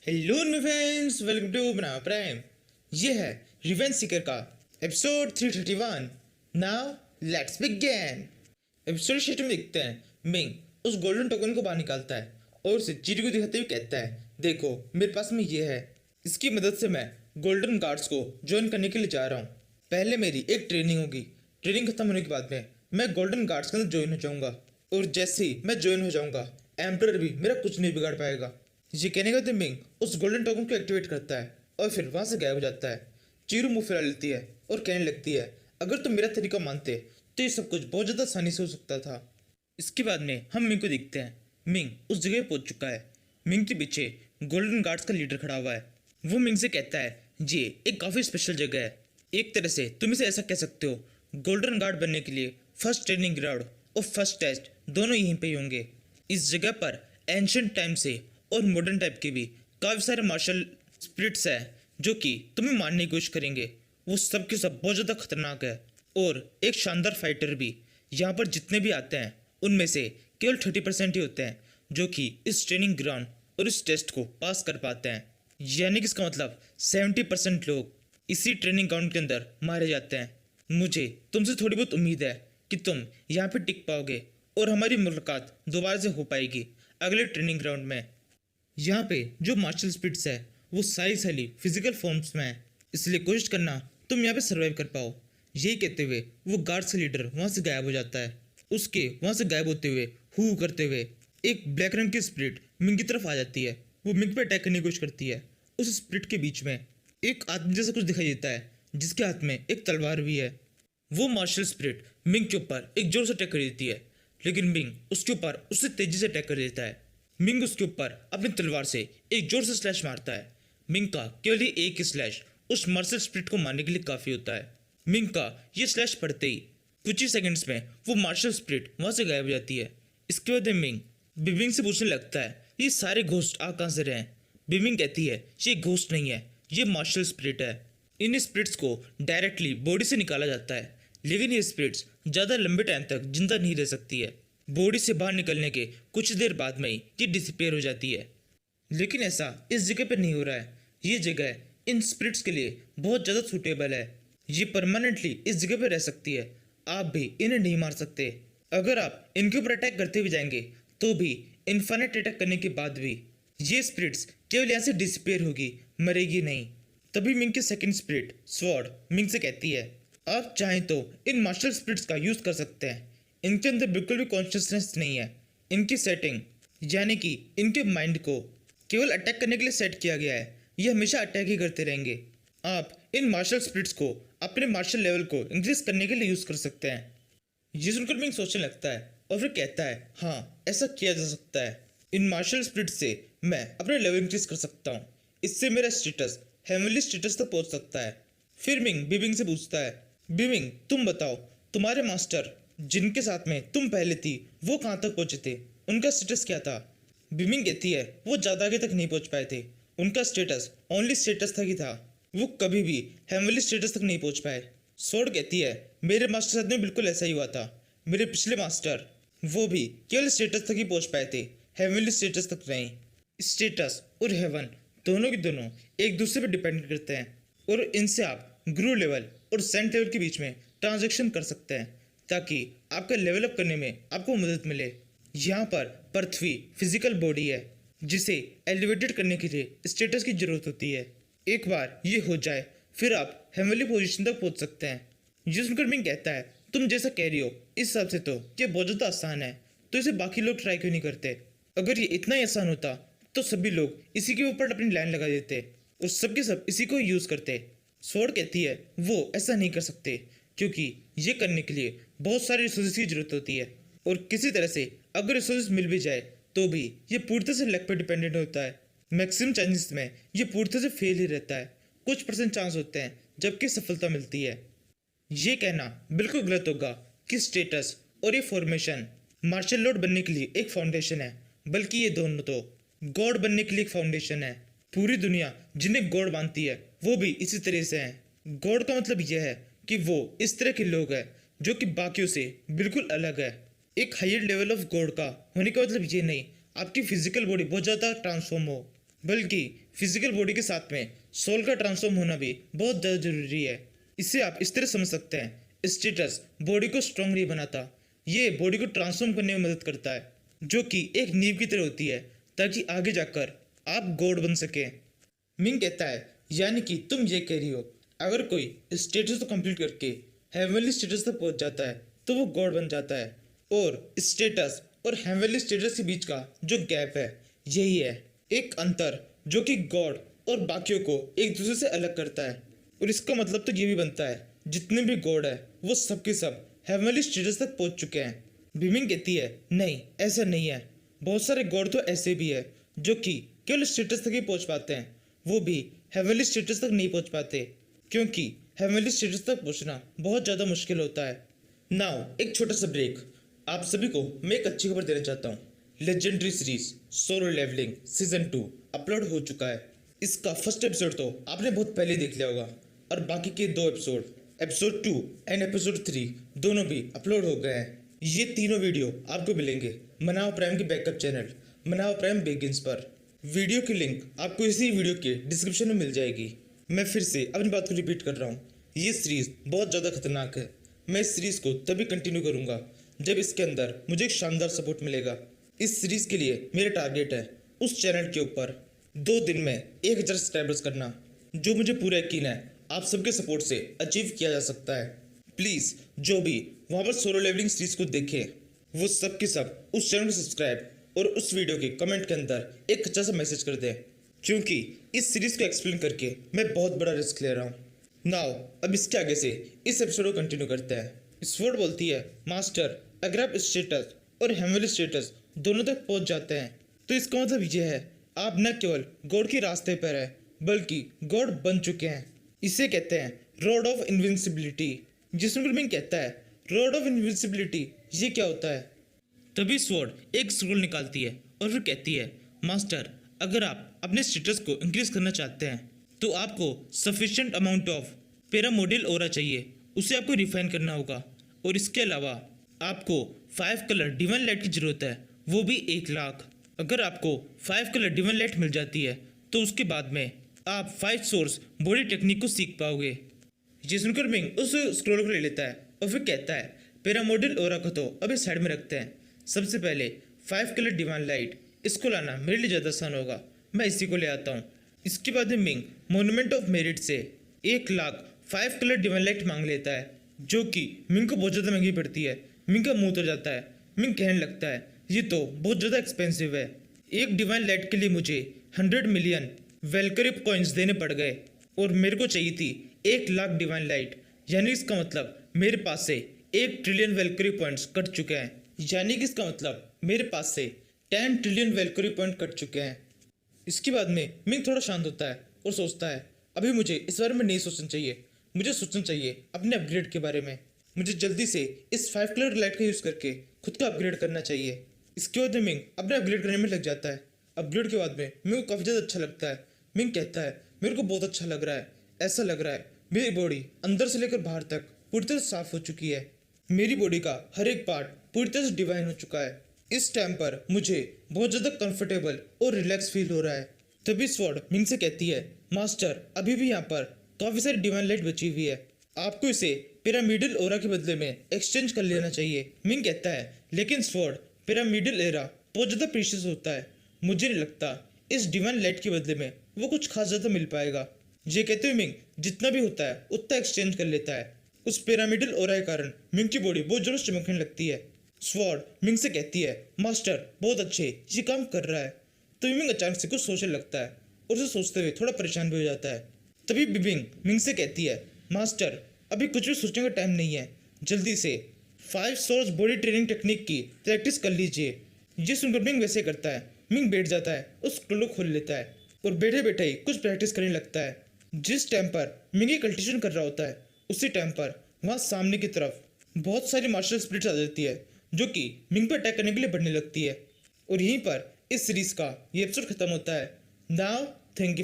Hello my friends, welcome to बना Prime. ये है रिवेंज सीकर का episode 331। Now let's begin. Episode sheet में देखते हैं मिंग उस गोल्डन टोकन को बाहर निकालता है और उसे चीरी को दिखाते हुए कहता है, देखो मेरे पास में ये है, इसकी मदद से मैं गोल्डन गार्ड्स को ज्वाइन करने के लिए जा रहा हूँ। पहले मेरी एक ट्रेनिंग होगी, ट्रेनिंग खत्म होने के बाद में मैं गोल्डन गार्ड्स के अंदर ज्वाइन हो जाऊंगा और जैसे ही मैं ज्वाइन हो जाऊंगा एम्परर भी मेरा कुछ नहीं बिगाड़ पाएगा। ये कहने के बाद मिंग उस गोल्डन टोकन को एक्टिवेट करता है और फिर वहां से गायब हो जाता है। चीरू मुंह फैला लेती है और कहने लगती है, अगर तुम मेरा तरीका मानते तो ये सब कुछ बहुत ज़्यादा आसानी से हो सकता था। इसके बाद में हम मिंग को देखते हैं। मिंग उस जगह पहुंच चुका है। मिंग के पीछे गोल्डन गार्ड्स का लीडर खड़ा हुआ है। वो मिंग से कहता है, ये एक काफ़ी स्पेशल जगह है। एक तरह से तुम इसे ऐसा कह सकते हो, गोल्डन गार्ड बनने के लिए फर्स्ट ट्रेनिंग ग्राउंड और फर्स्ट टेस्ट दोनों यहीं पे ही होंगे। इस जगह पर एंशिएंट टाइम से और मॉडर्न टाइप के भी काफ़ी सारे मार्शल स्पिरिट्स हैं जो कि तुम्हें मारने की कोशिश करेंगे। वो सब के सब बहुत ज़्यादा खतरनाक है और एक शानदार फाइटर भी। यहाँ पर जितने भी आते हैं उनमें से केवल 30% ही होते हैं जो कि इस ट्रेनिंग ग्राउंड और इस टेस्ट को पास कर पाते हैं। यानी कि इसका मतलब 70% लोग इसी ट्रेनिंग ग्राउंड के अंदर मारे जाते हैं। मुझे तुमसे थोड़ी बहुत उम्मीद है कि तुम यहाँ पे टिक पाओगे और हमारी मुलाकात दोबारा से हो पाएगी अगले ट्रेनिंग ग्राउंड में। यहाँ पे जो मार्शल स्पिरिट्स है वो सारी फिजिकल फॉर्म्स में है, इसलिए कोशिश करना तुम यहाँ पे सर्वाइव कर पाओ। यही कहते हुए वो गार्ड्स का लीडर वहाँ से गायब हो जाता है। उसके वहाँ से गायब होते हुए हू करते हुए एक ब्लैक रंग की स्पिरिट मिंग की तरफ आ जाती है। वो मिंग पे अटैक करने की कोशिश करती है। उस स्पिरिट के बीच में एक आदमी जैसा कुछ दिखाई देता है जिसके हाथ में एक तलवार भी है। वो मार्शल स्पिरिट मिंग के ऊपर एक जोर से अटैक कर देती है, लेकिन मिंग उसके ऊपर उससे तेजी से अटैक कर देता है। मिंग उसके ऊपर अपनी तलवार से एक जोर से स्लैश मारता है। मिंग का केवल ये एक ही स्लैश उस मार्शल स्पिरिट को मारने के लिए काफ़ी होता है। मिंग का ये स्लैश पड़ते ही कुछ ही सेकंड्स में वो मार्शल स्पिरिट वहाँ से गायब हो जाती है। इसके बाद मिंग बिबिंग से पूछने लगता है, ये सारे घोस्ट आ कहाँ से रहे हैं। बिबिंग कहती है, ये घोस्ट नहीं है, ये मार्शल स्पिरिट है। इन स्पिरिट्स को डायरेक्टली बॉडी से निकाला जाता है, लेकिन ये स्पिरिट्स ज़्यादा लंबे टाइम तक जिंदा नहीं रह सकती है। बॉडी से बाहर निकलने के कुछ देर बाद में ही ये डिसअपीयर हो जाती है। लेकिन ऐसा इस जगह पर नहीं हो रहा है। ये जगह इन स्पिरिट्स के लिए बहुत ज़्यादा सूटेबल है। ये परमानेंटली इस जगह पर रह सकती है। आप भी इन्हें नहीं मार सकते। अगर आप इनके ऊपर अटैक करते हुए जाएंगे तो भी इन्फाइनाइट अटैक करने के बाद भी ये स्पिरिट्स केवल यहाँ से डिसअपीयर होगी, मरेगी नहीं। तभी मिंग की सेकंड स्पिरिट स्वॉर्ड मिंग से कहती है, आप चाहें तो इन मार्शल स्पिरिट्स का यूज़ कर सकते हैं। इनके अंदर बिल्कुल भी कॉन्शियसनेस नहीं है। इनकी सेटिंग यानी कि इनके माइंड को केवल अटैक करने के लिए सेट किया गया है। ये हमेशा अटैक ही करते रहेंगे। आप इन मार्शल स्पिरिट्स को अपने मार्शल लेवल को इंक्रीज करने के लिए यूज़ कर सकते हैं। ये सुनकर मिंग सोचने लगता है और फिर कहता है, हाँ ऐसा किया जा सकता है। इन मार्शल स्पिरिट से मैं अपने लेवल इंक्रीज कर सकता हूँ। इससे मेरा स्टेटस हेवनली स्टेटस तक पहुँच सकता है। फिर मिंग बिबिंग से पूछता है, बिबिंग तुम बताओ, तुम्हारे मास्टर जिनके साथ में तुम पहले थी वो कहाँ तक पहुँचे थे, उनका स्टेटस क्या था। बिबिंग कहती है, वो ज़्यादा आगे तक नहीं पहुँच पाए थे। उनका स्टेटस ओनली स्टेटस तक ही था। वो कभी भी हेवनली स्टेटस तक नहीं पहुँच पाए। स्वॉर्ड कहती है, मेरे मास्टर साथ में बिल्कुल ऐसा ही हुआ था। मेरे पिछले मास्टर वो भी केवल स्टेटस तक ही पहुँच पाए थे, हेवनली स्टेटस तक नहीं। स्टेटस और हेवन दोनों के दोनों एक दूसरे पर डिपेंड करते हैं और इनसे आप गुरु लेवल और सेंट लेवल के बीच में ट्रांजैक्शन कर सकते हैं ताकि आपका लेवल अप करने में आपको मदद मिले। यहाँ पर पृथ्वी फिजिकल बॉडी है जिसे एलिवेटेड करने के लिए स्टेटस की जरूरत होती है। एक बार ये हो जाए फिर आप हेवनली पोजीशन तक पहुँच सकते हैं। ये सुनकर मिंग कहता है, तुम जैसा कह रही हो इस हिसाब से तो ये बहुत ज़्यादा आसान है, तो इसे बाकी लोग ट्राई क्यों नहीं करते। अगर ये इतना ही आसान होता तो सभी लोग इसी के ऊपर अपनी लाइन लगा देते और सबके सब इसी को यूज़ करते। स्वॉर्ड कहती है, वो ऐसा नहीं कर सकते क्योंकि ये करने के लिए बहुत सारे रिसोर्सेज की जरूरत होती है और किसी तरह से अगर रिसोर्सेज मिल भी जाए तो भी ये पूरी तरह से लक पर डिपेंडेंट होता है। मैक्सिमम चांसेस में ये पूरी तरह से फेल ही रहता है। कुछ परसेंट चांस होते हैं जबकि सफलता मिलती है। ये कहना बिल्कुल गलत होगा कि स्टेटस और ये फॉर्मेशन मार्शल लॉर्ड बनने के लिए एक फाउंडेशन है, बल्कि ये दोनों तो गॉड बनने के लिए एक फाउंडेशन है। पूरी दुनिया जिन्हें गॉड मानती है वो भी इसी तरह से हैं। गॉड का मतलब यह है कि वो इस तरह के लोग हैं जो कि बाकियों से बिल्कुल अलग है। एक हायर लेवल ऑफ गॉड का होने का मतलब ये नहीं आपकी फिजिकल बॉडी बहुत ज़्यादा ट्रांसफॉर्म हो, बल्कि फिजिकल बॉडी के साथ में सोल का ट्रांसफॉर्म होना भी बहुत ज़्यादा जरूरी है। इसे आप इस तरह समझ सकते हैं, स्टेटस बॉडी को स्ट्रांग नहीं बनाता, ये बॉडी को ट्रांसफॉर्म करने में मदद करता है, जो कि एक नींव की तरह होती है ताकि आगे जाकर आप गॉड बन सकें। मिंग कहता है, यानी कि तुम ये कह रही हो अगर कोई स्टेटस तो कंप्लीट करके हेवनली स्टेटस तक पहुंच जाता है तो वो गॉड बन जाता है, और स्टेटस और हेवनली स्टेटस के बीच का जो गैप है यही है एक अंतर जो कि गॉड और बाकियों को एक दूसरे से अलग करता है। और इसका मतलब तो ये भी बनता है जितने भी गॉड है वो सब के सब हेवनली स्टेटस तक पहुंच चुके हैं। बीमिंग कहती है, नहीं ऐसा नहीं है, बहुत सारे गॉड तो ऐसे भी है जो कि केवल स्टेटस तक ही पहुंच पाते हैं, वो भी हेवनली स्टेटस तक नहीं पहुंच पाते, क्योंकि हेवनली स्टेटस तक पहुंचना बहुत ज़्यादा मुश्किल होता है। नाउ एक छोटा सा ब्रेक। आप सभी को मैं एक अच्छी खबर देना चाहता हूँ। Legendary series Solo Leveling season 2 upload हो चुका है। इसका फर्स्ट एपिसोड तो आपने बहुत पहले देख लिया होगा, और बाकी के 2 एपिसोड, एपिसोड 2 एंड एपिसोड 3 दोनों भी अपलोड हो गए हैं। ये तीनों वीडियो आपको मिलेंगे मनाव प्राइम के बैकअप चैनल मनाव प्राइम बिगिंस पर। वीडियो की लिंक आपको इसी वीडियो के डिस्क्रिप्शन में मिल जाएगी। मैं फिर से अपनी बात को रिपीट कर रहा हूँ, ये सीरीज बहुत ज़्यादा खतरनाक है। मैं इस सीरीज को तभी कंटिन्यू करूँगा जब इसके अंदर मुझे एक शानदार सपोर्ट मिलेगा। इस सीरीज के लिए मेरा टारगेट है उस चैनल के ऊपर 2 दिन में 1000 सब्सक्राइबर्स करना, जो मुझे पूरा यकीन है आप सबके सपोर्ट से अचीव किया जा सकता है। प्लीज़ जो भी वहाँ पर सोलो लेवलिंग सीरीज को देखे वो सब के सब उस चैनल को सब्सक्राइब और उस वीडियो के कमेंट के अंदर एक अच्छा सा मैसेज कर दें, क्योंकि इस सीरीज को एक्सप्लेन करके मैं बहुत बड़ा रिस्क ले रहा हूँ। नाउ अब इसके आगे से इस एपिसोड को कंटिन्यू करते हैं। स्वॉर्ड बोलती है, मास्टर अगर आप स्टेटस और हेवनली स्टेटस दोनों तक पहुंच जाते हैं तो इसका मतलब ये है आप न केवल गॉड के रास्ते पर है बल्कि गॉड बन चुके हैं। इसे कहते हैं रॉड ऑफ इनविंसिबिलिटी, जिसमें मिंग कहता है रॉड ऑफ इनविंसिबिलिटी ये क्या होता है। तभी स्वॉर्ड एक स्क्रोल निकालती है और फिर कहती है, मास्टर अगर आप अपने स्टेटस को इंक्रीज करना चाहते हैं तो आपको सफिशिएंट अमाउंट ऑफ पैरामोडियल ओरा चाहिए, उसे आपको रिफाइन करना होगा, और इसके अलावा आपको 5 कलर डिवाइन लाइट की ज़रूरत है, वो भी 1 लाख। अगर आपको 5 कलर डिवाइन लाइट मिल जाती है तो उसके बाद में आप 5 सोर्स बॉडी टेक्निक को सीख पाओगे। ये सुनकर मिंग उस स्क्रोल को ले लेता है और फिर कहता है, पैरामोडियल ओरा को तो अभी साइड में रखते हैं, सबसे पहले 5 कलर डिवाइन लाइट, इसको लाना मेरे लिए ज़्यादा आसान होगा, मैं इसी को ले आता हूँ। इसके बाद में मिंग मोन्यूमेंट ऑफ मेरिट से 1 लाख 5 कलर डिवाइन लाइट मांग लेता है, जो कि मिंग को बहुत ज़्यादा महंगी पड़ती है। मिंग का मुंह उतर जाता है। मिंग कहने लगता है, ये तो बहुत ज़्यादा एक्सपेंसिव है, एक डिवाइन लाइट के लिए मुझे 100 मिलियन वेलकरिप कॉइन्स देने पड़ गए, और मेरे को चाहिए थी 1 लाख डिवाइन लाइट, यानी इसका मतलब मेरे पास से 1 ट्रिलियन वेलकरी पॉइंट्स कट चुके हैं, यानी कि इसका मतलब मेरे पास से 10 ट्रिलियन वेलकरी पॉइंट कट चुके हैं। इसके बाद में मिंग थोड़ा शांत होता है और सोचता है, अभी मुझे इस बारे में नहीं सोचना चाहिए, मुझे सोचना चाहिए अपने अपग्रेड के बारे में। मुझे जल्दी से इस 5 कलर लाइट का यूज़ करके खुद का अपग्रेड करना चाहिए। इसके बाद में मिंग अपने अपग्रेड करने में लग जाता है। अपग्रेड के बाद में मिंग को काफ़ी ज़्यादा अच्छा लगता है। मिंग कहता है, मेरे को बहुत अच्छा लग रहा है, ऐसा लग रहा है मेरी बॉडी अंदर से लेकर बाहर तक पूरी तरह साफ हो चुकी है, मेरी बॉडी का हर एक पार्ट पूरी तरह से डिवाइन हो चुका है। इस टाइम पर मुझे बहुत ज़्यादा कंफर्टेबल और रिलैक्स फील हो रहा है। तभी स्वॉर्ड मिंग से कहती है, मास्टर अभी भी यहाँ पर काफ़ी सारी डिवाइन लाइट बची हुई है, आपको इसे पिरामिडल ओरा के बदले में एक्सचेंज कर लेना चाहिए। मिंग कहता है, लेकिन स्वॉर्ड पिरामिडल एरा बहुत ज़्यादा प्रीशियस होता है, मुझे नहीं लगता इस डिवाइन लाइट के बदले में वो कुछ खास ज़्यादा मिल पाएगा। ये कहते हुए मिंग जितना भी होता है उतना एक्सचेंज कर लेता है। उस पिरामिडल ओरा के कारण मिंग की बॉडी बहुत ज़रूर चमकने लगती है। स्वॉर्ड मिंग से कहती है, मास्टर बहुत अच्छे, ये काम कर रहा है। तभी मिंग अचानक से कुछ सोचने लगता है और उसे सोचते हुए थोड़ा परेशान भी हो जाता है। तभी बिबिंग मिंग से कहती है, मास्टर अभी कुछ भी सोचने का टाइम नहीं है, जल्दी से 5 सोर्स बॉडी ट्रेनिंग टेक्निक की प्रैक्टिस कर लीजिए। ये सुनकर मिंग वैसे करता है। मिंग बैठ जाता है, उस स्क्रोल को खोल लेता है और बैठे बैठे ही कुछ प्रैक्टिस करने लगता है। जिस टाइम पर मिंग ये कल्टिवेशन कर रहा होता है उसी टाइम पर वहाँ सामने की तरफ बहुत सारी मार्शल स्पिरिट्स आ जाती है, जो कि मिंग पर अटैक करने के लिए बढ़ने लगती है। और यहीं पर इस सीरीज का ये एपिसोड खत्म होता है। Now thank you.